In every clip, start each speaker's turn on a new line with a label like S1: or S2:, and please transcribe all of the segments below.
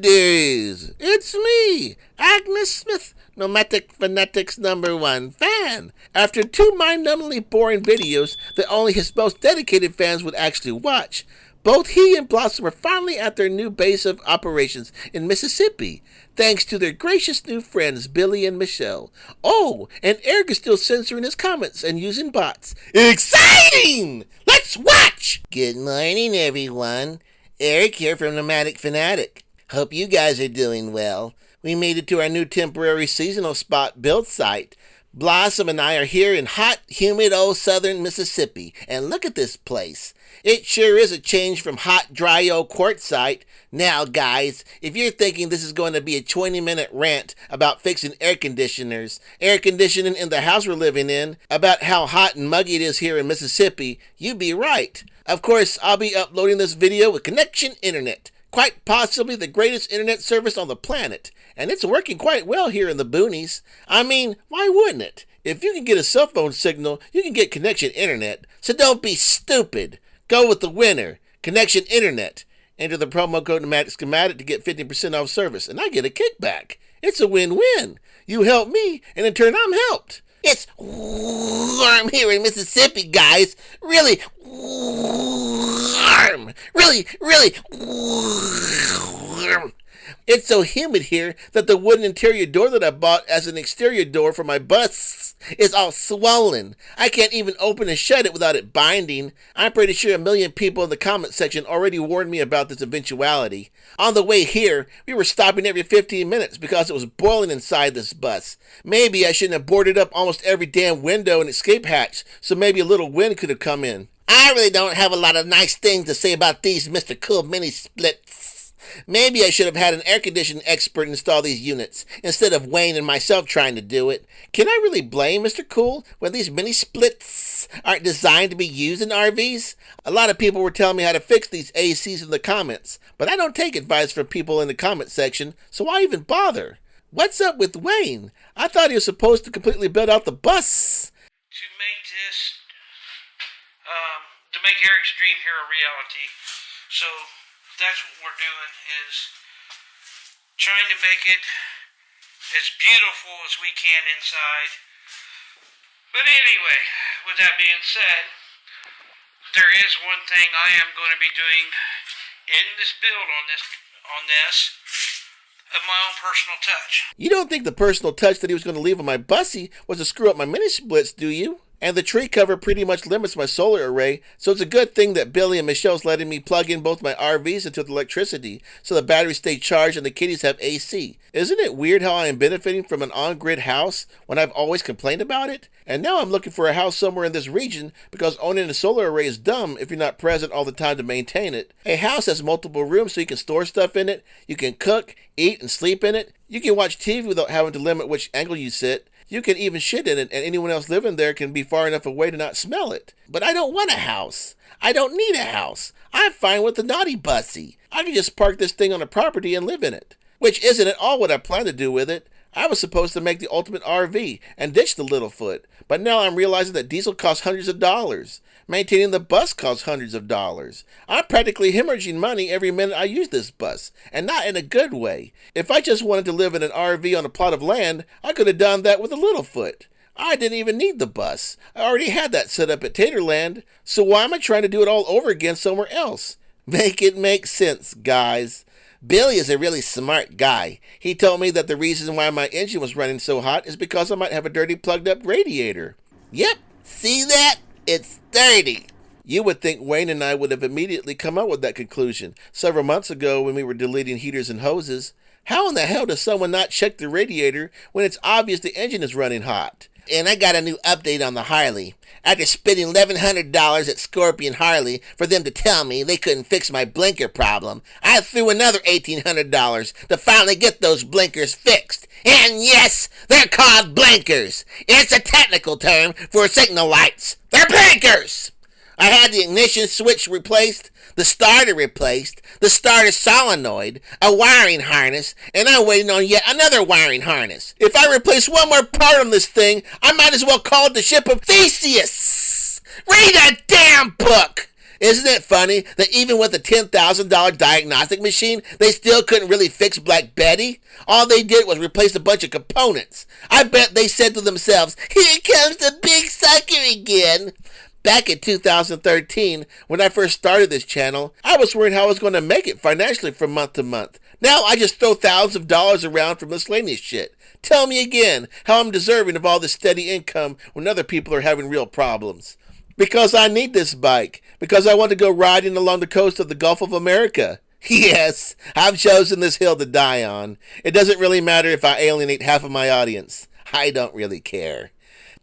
S1: dearies, it's me, Agnes Smith, Nomadic Fanatic's #1 fan. After 2 mind-numbingly boring videos that only his most dedicated fans would actually watch, both he and Blossom are finally at their new base of operations in Mississippi, thanks to their gracious new friends Billy and Michelle. Oh, and Eric is still censoring his comments and using bots. Exciting! Let's watch! Good morning, everyone. Eric here from Nomadic Fanatic. Hope you guys are doing well. We made it to our new temporary seasonal spot build site. Blossom and I are here in hot, humid old southern Mississippi, and look at this place. It sure is a change from hot, dry old quartzsite. Now, guys, if you're thinking this is going to be a 20-minute rant about fixing air conditioning in the house we're living in, about how hot and muggy it is here in Mississippi, you'd be right. Of course, I'll be uploading this video with connection internet, quite possibly the greatest internet service on the planet, and it's working quite well here in the boonies. I mean, why wouldn't it? If you can get a cell phone signal, you can get connection internet, so don't be stupid. Go with the winner, connection internet. Enter the promo code Nomadic Schematic to get 50% off service, and I get a kickback. It's a win-win. You help me, and in turn I'm helped. It's warm here in Mississippi, guys. Really warm. Really warm. It's so humid here that the wooden interior door that I bought as an exterior door for my bus is all swollen. I can't even open and shut it without it binding. I'm pretty sure a million people in the comment section already warned me about this eventuality. On the way here, we were stopping every 15 minutes because it was boiling inside this bus. Maybe I shouldn't have boarded up almost every damn window and escape hatch, so maybe a little wind could have come in. I really don't have a lot of nice things to say about these Mr. Cool mini splits. Maybe I should have had an air conditioning expert install these units, instead of Wayne and myself trying to do it. Can I really blame Mr. Cool when these mini splits aren't designed to be used in RVs? A lot of people were telling me how to fix these ACs in the comments, but I don't take advice from people in the comment section, so why even bother? What's up with Wayne? I thought he was supposed to completely build out the bus.
S2: To make Eric's dream here a reality. So that's what we're doing, is trying to make it as beautiful as we can inside. But anyway, with that being said, there is one thing I am going to be doing in this build on this of my own personal touch.
S1: You don't think the personal touch that he was going to leave on my bussy was to screw up my mini splits, do you? And the tree cover pretty much limits my solar array, so it's a good thing that Billy and Michelle's letting me plug in both my RVs into the electricity so the batteries stay charged and the kitties have AC. Isn't it weird how I am benefiting from an on-grid house when I've always complained about it? And now I'm looking for a house somewhere in this region because owning a solar array is dumb if you're not present all the time to maintain it. A house has multiple rooms so you can store stuff in it, you can cook, eat, and sleep in it. You can watch TV without having to limit which angle you sit. You can even shit in it, and anyone else living there can be far enough away to not smell it. But I don't want a house. I don't need a house. I'm fine with the naughty bussy. I can just park this thing on a property and live in it. Which isn't at all what I plan to do with it. I was supposed to make the ultimate RV and ditch the Littlefoot. But now I'm realizing that diesel costs hundreds of dollars. Maintaining the bus costs hundreds of dollars. I'm practically hemorrhaging money every minute I use this bus, and not in a good way. If I just wanted to live in an RV on a plot of land, I could have done that with a Littlefoot. I didn't even need the bus. I already had that set up at Taterland, so why am I trying to do it all over again somewhere else? Make it make sense, guys. Billy is a really smart guy. He told me that the reason why my engine was running so hot is because I might have a dirty plugged up radiator. Yep, see that? It's dirty. You would think Wayne and I would have immediately come up with that conclusion several months ago when we were deleting heaters and hoses. How in the hell does someone not check the radiator when it's obvious the engine is running hot? And I got a new update on the Harley. After spending $1,100 at Scorpion Harley for them to tell me they couldn't fix my blinker problem, I threw another $1,800 to finally get those blinkers fixed. And yes, they're called blinkers. It's a technical term for signal lights. They're blinkers! I had the ignition switch replaced, the starter replaced, the starter solenoid, a wiring harness, and I'm waiting on yet another wiring harness. If I replace one more part on this thing, I might as well call it the ship of Theseus. Read a damn book! Isn't it funny that even with a $10,000 diagnostic machine, they still couldn't really fix Black Betty? All they did was replace a bunch of components. I bet they said to themselves, "Here comes the big sucker again." Back in 2013, when I first started this channel, I was worried how I was going to make it financially from month to month. Now I just throw thousands of dollars around for miscellaneous shit. Tell me again how I'm deserving of all this steady income when other people are having real problems. Because I need this bike. Because I want to go riding along the coast of the Gulf of America. Yes, I've chosen this hill to die on. It doesn't really matter if I alienate half of my audience. I don't really care.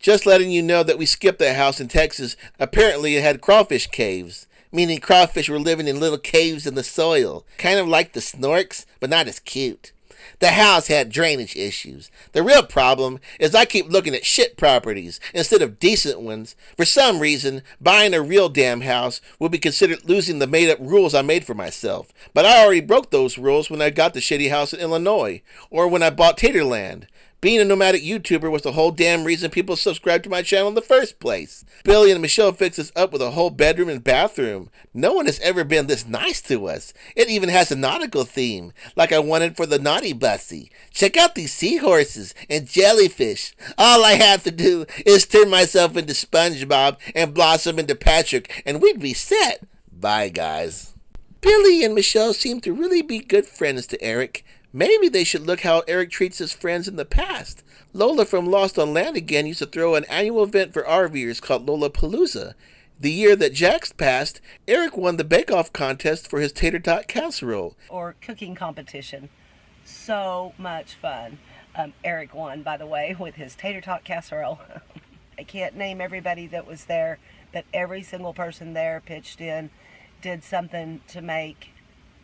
S1: Just letting you know that we skipped that house in Texas. Apparently it had crawfish caves, meaning crawfish were living in little caves in the soil, kind of like the snorks, but not as cute. The house had drainage issues. The real problem is I keep looking at shit properties instead of decent ones. For some reason, buying a real damn house would be considered losing the made-up rules I made for myself. But I already broke those rules when I got the shitty house in Illinois, or when I bought Taterland. Being a nomadic YouTuber was the whole damn reason people subscribed to my channel in the first place. Billy and Michelle fixed us up with a whole bedroom and bathroom. No one has ever been this nice to us. It even has a nautical theme, like I wanted for the Naughty Bussy. Check out these seahorses and jellyfish. All I have to do is turn myself into SpongeBob and blossom into Patrick, and we'd be set. Bye, guys. Billy and Michelle seem to really be good friends to Eric. Maybe they should look how Eric treats his friends in the past. Lola from Lost on Land Again used to throw an annual event for RVers called Lollapalooza. The year that Jax passed, Eric won the bake-off contest for his tater tot casserole.
S3: Or cooking competition. So much fun. Eric won, by the way, with his tater tot casserole. I can't name everybody that was there, but every single person there pitched in, did something to make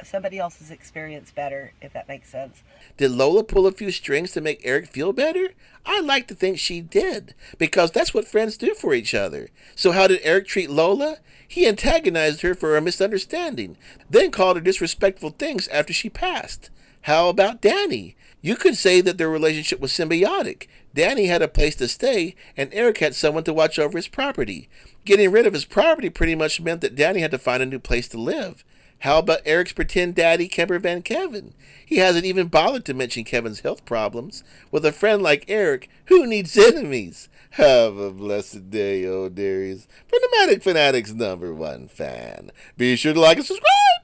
S3: somebody else's experience better, if that makes sense.
S1: Did Lola pull a few strings to make Eric feel better? I like to think she did, because that's what friends do for each other. So how did Eric treat Lola? He antagonized her for a misunderstanding, then called her disrespectful things after she passed. How about Danny? You could say that their relationship was symbiotic. Danny had a place to stay, and Eric had someone to watch over his property. Getting rid of his property pretty much meant that Danny had to find a new place to live. How about Eric's pretend daddy, Kemper Van Kevin? He hasn't even bothered to mention Kevin's health problems. With a friend like Eric, who needs enemies? Have a blessed day, oh dearies. For Nomadic Fanatic's #1 fan. Be sure to like and subscribe!